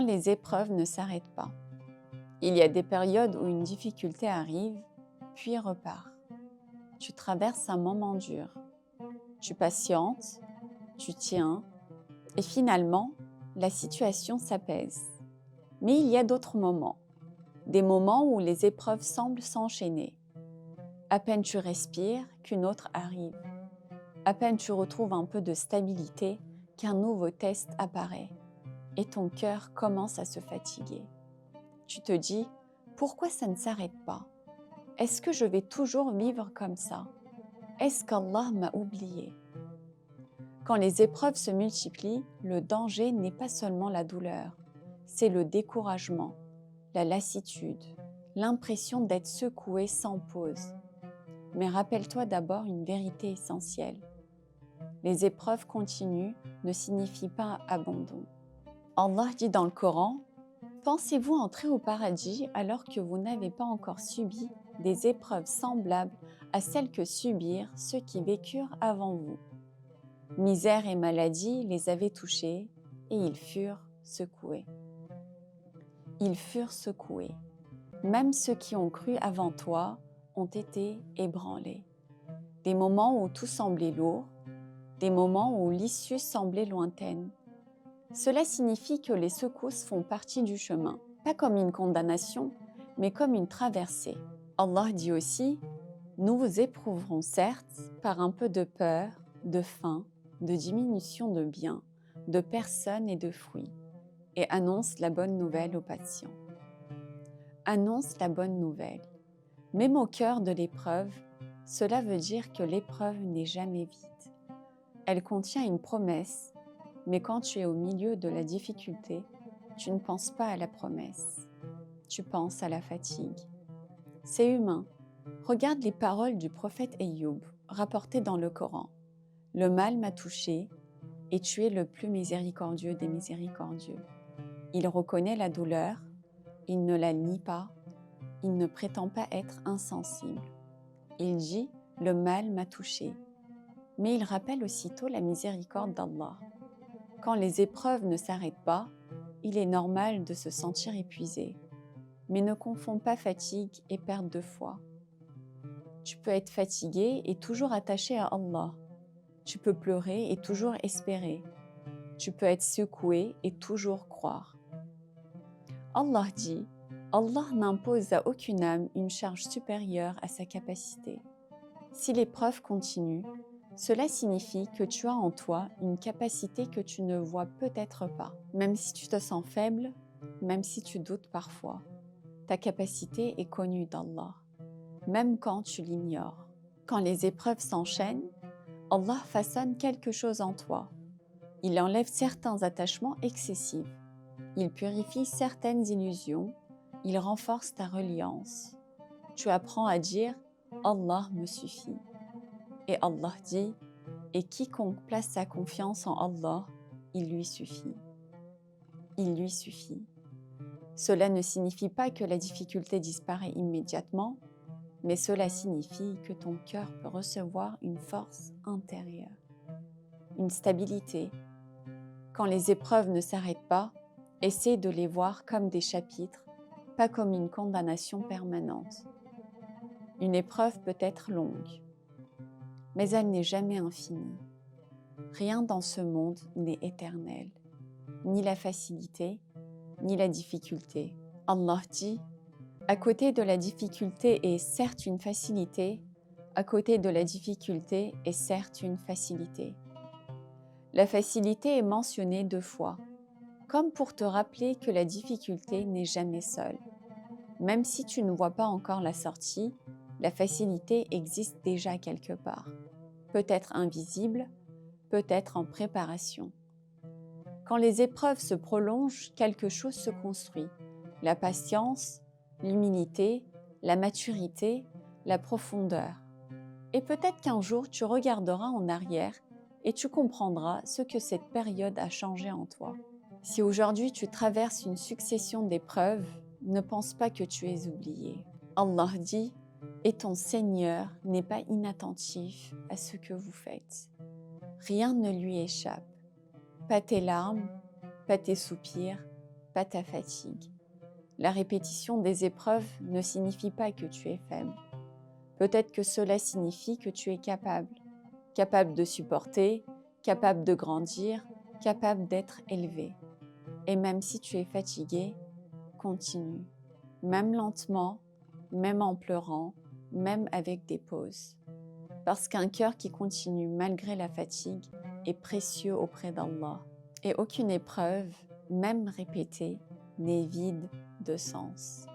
les épreuves ne s'arrêtent pas. Il y a des périodes où une difficulté arrive, puis repart. Tu traverses un moment dur. Tu patientes, tu tiens, et finalement, la situation s'apaise. Mais il y a d'autres moments, des moments où les épreuves semblent s'enchaîner. À peine tu respires, qu'une autre arrive. À peine tu retrouves un peu de stabilité, qu'un nouveau test apparaît. Et ton cœur commence à se fatiguer. Tu te dis, pourquoi ça ne s'arrête pas? Est-ce que je vais toujours vivre comme ça? Est-ce qu'Allah m'a oublié? Quand les épreuves se multiplient, le danger n'est pas seulement la douleur, c'est le découragement, la lassitude, l'impression d'être secoué sans pause. Mais rappelle-toi d'abord une vérité essentielle. Les épreuves continues ne signifient pas abandon. Allah dit dans le Coran, « Pensez-vous entrer au paradis alors que vous n'avez pas encore subi des épreuves semblables à celles que subirent ceux qui vécurent avant vous. Misère et maladie les avaient touchés et ils furent secoués. » Ils furent secoués. Même ceux qui ont cru avant toi ont été ébranlés. Des moments où tout semblait lourd, des moments où l'issue semblait lointaine. Cela signifie que les secousses font partie du chemin, pas comme une condamnation, mais comme une traversée. Allah dit aussi, « Nous vous éprouverons certes par un peu de peur, de faim, de diminution de biens, de personnes et de fruits, et annonce la bonne nouvelle aux patients. » Annonce la bonne nouvelle. Même au cœur de l'épreuve, cela veut dire que l'épreuve n'est jamais vide. Elle contient une promesse, mais quand tu es au milieu de la difficulté, tu ne penses pas à la promesse. Tu penses à la fatigue. C'est humain. Regarde les paroles du prophète Ayoub, rapportées dans le Coran. « Le mal m'a touché, et tu es le plus miséricordieux des miséricordieux. » Il reconnaît la douleur, il ne la nie pas, il ne prétend pas être insensible. Il dit « le mal m'a touché », mais il rappelle aussitôt la miséricorde d'Allah. Quand les épreuves ne s'arrêtent pas, il est normal de se sentir épuisé, mais ne confonds pas fatigue et perte de foi. Tu peux être fatigué et toujours attaché à Allah. Tu peux pleurer et toujours espérer. Tu peux être secoué et toujours croire. Allah dit, Allah n'impose à aucune âme une charge supérieure à sa capacité. Si l'épreuve continue, cela signifie que tu as en toi une capacité que tu ne vois peut-être pas. Même si tu te sens faible, même si tu doutes parfois, ta capacité est connue d'Allah, même quand tu l'ignores. Quand les épreuves s'enchaînent, Allah façonne quelque chose en toi. Il enlève certains attachements excessifs. Il purifie certaines illusions. Il renforce ta reliance. Tu apprends à dire « Allah me suffit ». Et Allah dit « Et quiconque place sa confiance en Allah, il lui suffit. » Il lui suffit. Cela ne signifie pas que la difficulté disparaît immédiatement, mais cela signifie que ton cœur peut recevoir une force intérieure, une stabilité. Quand les épreuves ne s'arrêtent pas, essaie de les voir comme des chapitres, pas comme une condamnation permanente. Une épreuve peut être longue, mais elle n'est jamais infinie. Rien dans ce monde n'est éternel, ni la facilité, ni la difficulté. Allah dit, à côté de la difficulté est certes une facilité, à côté de la difficulté est certes une facilité. La facilité est mentionnée 2 fois, comme pour te rappeler que la difficulté n'est jamais seule. Même si tu ne vois pas encore la sortie, la facilité existe déjà quelque part. Peut-être invisible, peut-être en préparation. Quand les épreuves se prolongent, quelque chose se construit. La patience, l'humilité, la maturité, la profondeur. Et peut-être qu'un jour, tu regarderas en arrière et tu comprendras ce que cette période a changé en toi. Si aujourd'hui tu traverses une succession d'épreuves, ne pense pas que tu es oublié. Allah dit « Et ton Seigneur n'est pas inattentif à ce que vous faites. » Rien ne lui échappe. Pas tes larmes, pas tes soupirs, pas ta fatigue. La répétition des épreuves ne signifie pas que tu es faible. Peut-être que cela signifie que tu es capable de supporter, capable de grandir, capable d'être élevé. Et même si tu es fatigué, continue, même lentement, même en pleurant, même avec des pauses. Parce qu'un cœur qui continue malgré la fatigue est précieux auprès d'Allah. Et aucune épreuve, même répétée, n'est vide de sens.